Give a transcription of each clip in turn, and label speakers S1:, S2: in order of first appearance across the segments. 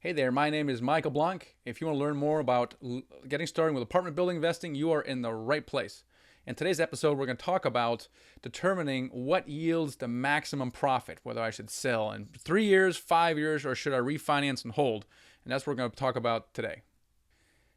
S1: Hey there, my name is Michael Blanc. If you want to learn more about getting started with apartment building investing, you are in the right place. In today's episode, we're going to talk about determining what yields the maximum profit, whether I should sell in 3 years, 5 years, or should I refinance and hold. And that's what we're going to talk about today.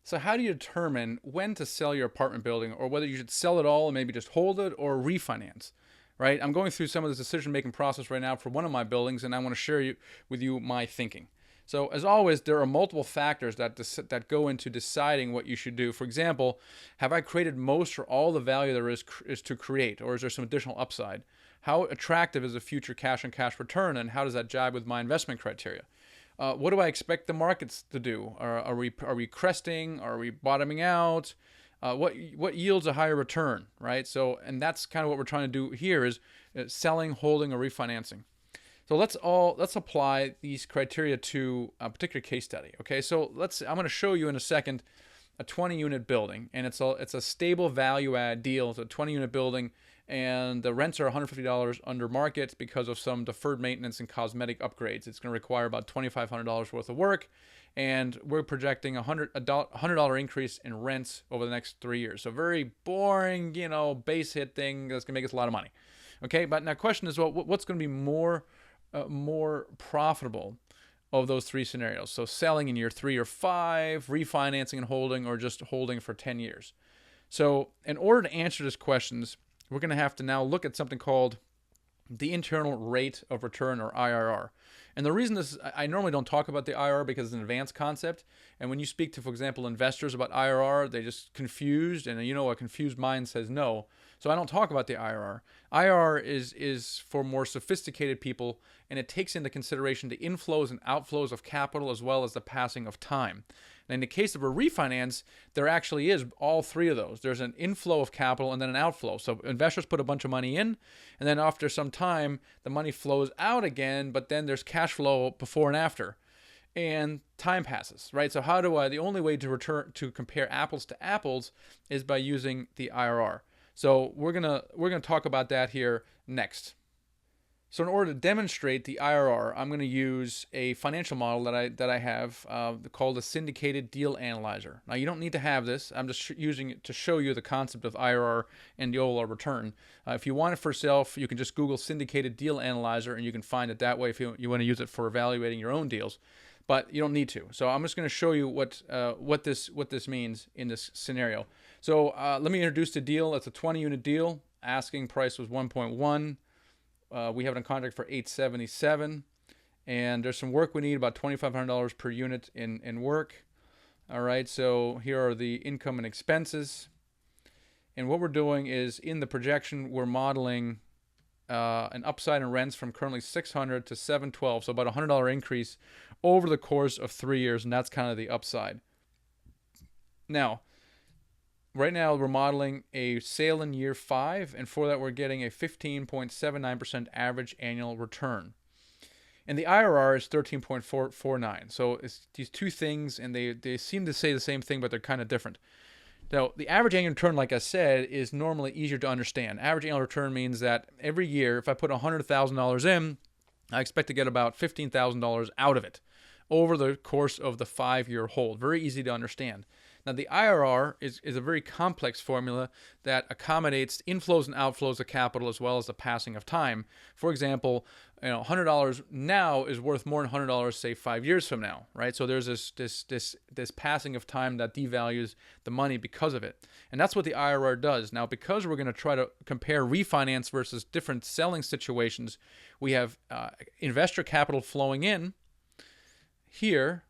S1: So how do you determine when to sell your apartment building, or whether you should sell it all and maybe just hold it or refinance? Right? I'm going through some of this decision-making process right now for one of my buildings, and I want to share with you my thinking. So as always, there are multiple factors that go into deciding what you should do. For example, have I created most or all the value there is to create, or is there some additional upside? How attractive is the future cash on cash return, and how does that jibe with my investment criteria? What do I expect the markets to do? Are we cresting? Are we bottoming out? What yields a higher return, right? So, and that's kind of what we're trying to do here is selling, holding, or refinancing. So let's apply these criteria to a particular case study. Okay, so I'm going to show you in a second a 20-unit building, and it's a stable value add deal. It's a 20-unit building, and the rents are $150 under market because of some deferred maintenance and cosmetic upgrades. It's going to require about $2,500 worth of work, and we're projecting a $100 increase in rents over the next 3 years. So very boring, base hit thing that's going to make us a lot of money. Okay, but now the question is, well, what's going to be more profitable of those three scenarios? So selling in year 3 or 5, refinancing and holding, or just holding for 10 years. So in order to answer these questions, we're going to have to now look at something called the internal rate of return, or IRR. And the reason I normally don't talk about the IRR because it's an advanced concept. And when you speak to, for example, investors about IRR, they just confused, and a confused mind says no. So I don't talk about the IRR. IRR is for more sophisticated people, and it takes into consideration the inflows and outflows of capital as well as the passing of time. And in the case of a refinance, there actually is all three of those. There's an inflow of capital and then an outflow. So investors put a bunch of money in, and then after some time, the money flows out again, but then there's cash flow before and after. And time passes, right? So the only way to compare apples to apples is by using the IRR. So we're gonna talk about that here next. So in order to demonstrate the IRR, I'm going to use a financial model that I have called a syndicated deal analyzer. Now you don't need to have this. I'm just using it to show you the concept of IRR and the overall return. If you want it for yourself, you can just Google syndicated deal analyzer, and you can find it that way if you want to use it for evaluating your own deals. But you don't need to. So I'm just going to show you what this means in this scenario. So let me introduce the deal. It's a 20-unit deal. Asking price was 1.1. We have it on contract for $877, and there's some work we need, about $2,500 per unit in work. All right, so here are the income and expenses. And what we're doing is, in the projection, we're modeling an upside in rents from currently $600 to $712, so about a $100 increase over the course of 3 years, and that's kind of the upside. Now, right now, we're modeling a sale in year 5, and for that, we're getting a 15.79% average annual return. And the IRR is 13.449. So it's these two things, and they seem to say the same thing, but they're kind of different. Now, the average annual return, like I said, is normally easier to understand. Average annual return means that every year, if I put $100,000 in, I expect to get about $15,000 out of it over the course of the 5-year hold. Very easy to understand. Now, the IRR is a very complex formula that accommodates inflows and outflows of capital as well as the passing of time. For example, $100 now is worth more than $100, say, 5 years from now, right? So there's this passing of time that devalues the money because of it. And that's what the IRR does. Now, because we're going to try to compare refinance versus different selling situations, we have investor capital flowing in here,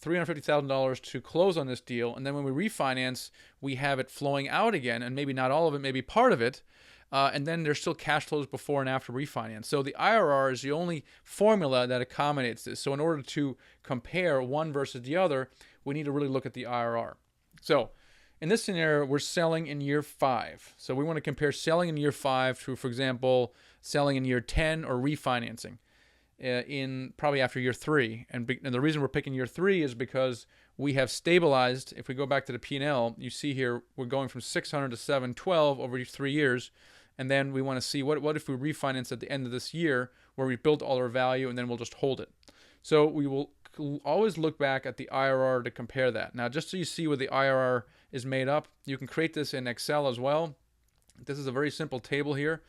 S1: $350,000 to close on this deal, and then when we refinance, we have it flowing out again, and maybe not all of it, maybe part of it, and then there's still cash flows before and after refinance. So the IRR is the only formula that accommodates this. So in order to compare one versus the other, we need to really look at the IRR. So in this scenario, we're selling in year 5. So we want to compare selling in year 5 to, for example, selling in year 10 or refinancing in probably after year 3. And the reason we're picking year 3 is because we have stabilized. If we go back to the P&L, you see here we're going from 600 to 712 over 3 years. And then we want to see what if we refinance at the end of this year where we built all our value, and then we'll just hold it. So we will always look back at the IRR to compare that. Now, just so you see what the IRR is made up, you can create this in Excel as well. This is a very simple table here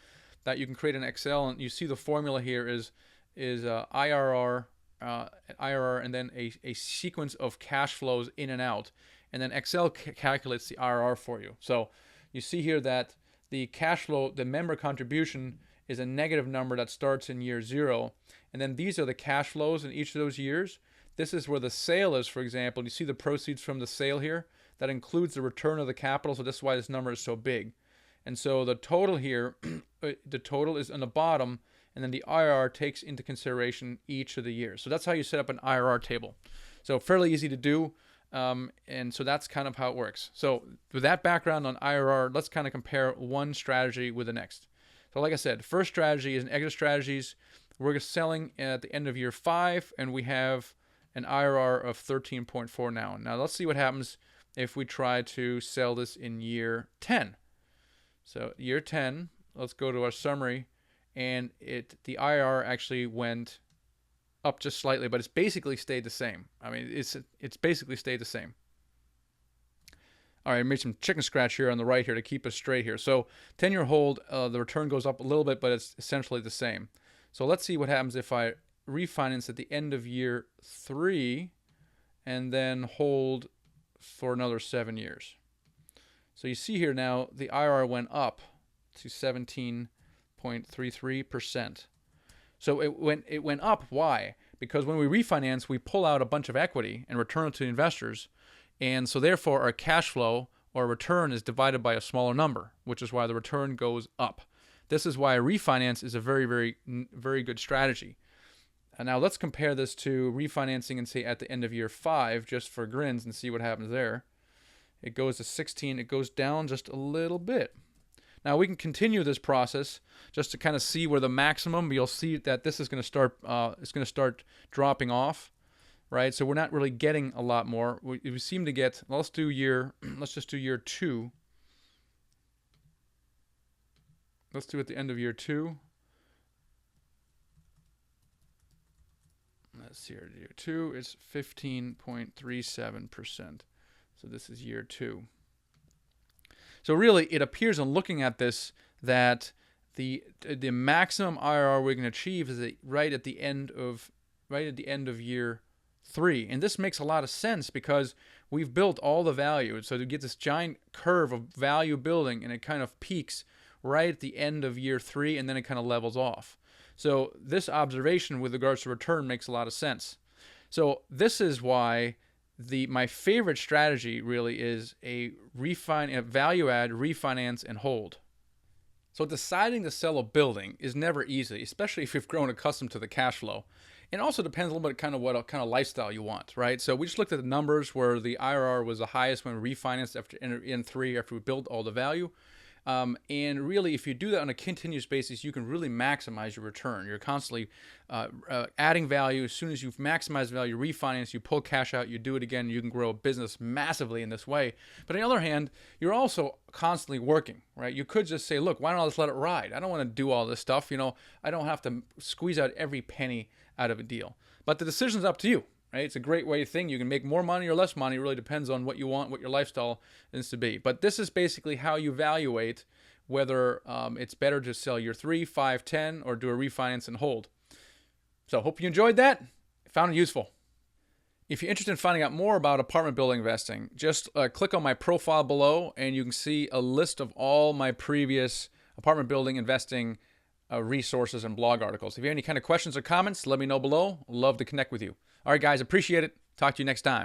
S1: that you can create in Excel, and you see the formula here is IRR, and then a sequence of cash flows in and out, and then Excel calculates the IRR for you. So you see here that the cash flow, the member contribution, is a negative number that starts in year 0, and then these are the cash flows in each of those years. This is where the sale is, for example. You see the proceeds from the sale here? That includes the return of the capital, so this is why this number is so big. And so the total here, the total is on the bottom, and then the IRR takes into consideration each of the years. So that's how you set up an IRR table. So fairly easy to do, and so that's kind of how it works. So with that background on IRR, let's kind of compare one strategy with the next. So like I said, first strategy is an exit strategies. We're selling at the end of year 5, and we have an IRR of 13.4 now. Now let's see what happens if we try to sell this in year 10. So year 10, let's go to our summary, and the IRR actually went up just slightly, but it's basically stayed the same. I mean, it's basically stayed the same. All right, I made some chicken scratch here on the right here to keep us straight here. So 10-year hold, the return goes up a little bit, but it's essentially the same. So let's see what happens if I refinance at the end of year 3 and then hold for another 7 years. So you see here now the IRR went up to 17.33%. So it went up. Why? Because when we refinance, we pull out a bunch of equity and return it to investors. And so therefore our cash flow or return is divided by a smaller number, which is why the return goes up. This is why a refinance is a very, very, very good strategy. And now let's compare this to refinancing and say at the end of year 5, just for grins, and see what happens there. It goes to 16. It goes down just a little bit. Now we can continue this process just to kind of see where the maximum. You'll see that this is going to start. It's going to start dropping off, right? So we're not really getting a lot more. We seem to get. Let's do year. Let's just do year 2. Let's do at the end of year 2. Let's see here. Year 2 is 15.37%. So this is year 2. So really, it appears on looking at this that the maximum IRR we're going to achieve is right at the end of year 3, and this makes a lot of sense because we've built all the value. So to get this giant curve of value building, and it kind of peaks right at the end of year 3, and then it kind of levels off. So this observation with regards to return makes a lot of sense. So this is why my favorite strategy really is a value add, refinance, and hold. So deciding to sell a building is never easy, especially if you've grown accustomed to the cash flow. It also depends a little bit kind of what kind of lifestyle you want, right? So we just looked at the numbers where the IRR was the highest when we refinanced in 3 after we built all the value. And really, if you do that on a continuous basis, you can really maximize your return. You're constantly adding value. As soon as you've maximized value, you refinance, you pull cash out, you do it again, you can grow a business massively in this way. But on the other hand, you're also constantly working, right? You could just say, look, why don't I just let it ride? I don't want to do all this stuff. I don't have to squeeze out every penny out of a deal. But the decision's up to you. Right? It's a great way to think. You can make more money or less money. It really depends on what you want, what your lifestyle is to be. But this is basically how you evaluate whether it's better to sell year 3, 5, 10, or do a refinance and hold. So hope you enjoyed that. Found it useful. If you're interested in finding out more about apartment building investing, just click on my profile below, and you can see a list of all my previous apartment building investing resources and blog articles. If you have any kind of questions or comments, let me know below. Love to connect with you. All right, guys, appreciate it. Talk to you next time.